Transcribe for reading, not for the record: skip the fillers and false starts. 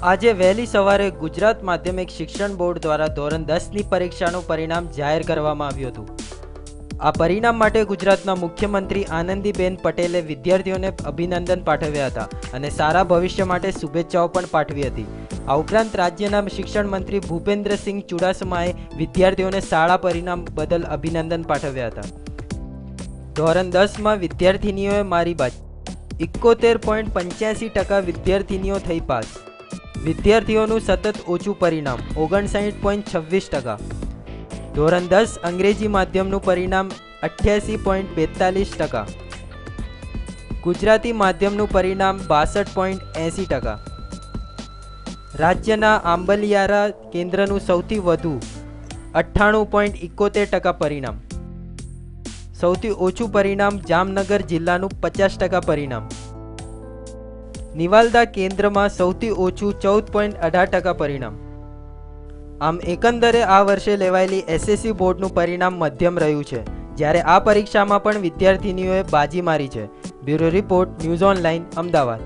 આજે વહેલી સવારે ગુજરાત માધ્યમિક શિક્ષણ બોર્ડ દ્વારા ધોરણ 10ની પરીક્ષાનું પરિણામ જાહેર કરવામાં આવ્યું હતું। આ પરિણામ માટે ગુજરાતના મુખ્યમંત્રી આનંદીબેન પટેલે વિદ્યાર્થીઓને અભિનંદન પાઠવ્યા હતા અને સારા ભવિષ્ય માટે શુભેચ્છાઓ પણ પાઠવી હતી। આ ઉપરાંત રાજ્યના શિક્ષણ મંત્રી ભૂપેન્દ્રસિંહ ચુડાસમાએ વિદ્યાર્થીઓને શાળા પરિણામ બદલ અભિનંદન પાઠવ્યા હતા। ધોરણ 10માં વિદ્યાર્થીનીઓએ મારી બાજી 71.85% વિદ્યાર્થીનીઓ થઈ પાસ। વિદ્યાર્થીઓનું સતત ઓછું પરિણામ 59.26%। ધોરણ 10 અંગ્રેજી માધ્યમનું પરિણામ 88.42%। ગુજરાતી માધ્યમનું પરિણામ 62.80%। રાજ્યના આંબલિયારા કેન્દ્રનું સૌથી વધુ 98.71% પરિણામ। સૌથી ઓછું પરિણામ જામનગર જિલ્લાનું 50% પરિણામ। નિવાલદા કેન્દ્રમાં સૌથી ઓછું 14.18% પરિણામ। આમ એકંદરે આ વર્ષે લેવાયેલી એસએસસી બોર્ડનું પરિણામ મધ્યમ રહ્યું છે, જ્યારે આ પરીક્ષામાં પણ વિદ્યાર્થીનીઓએ બાજી મારી છે। Bureau report, news online, Ahmedabad.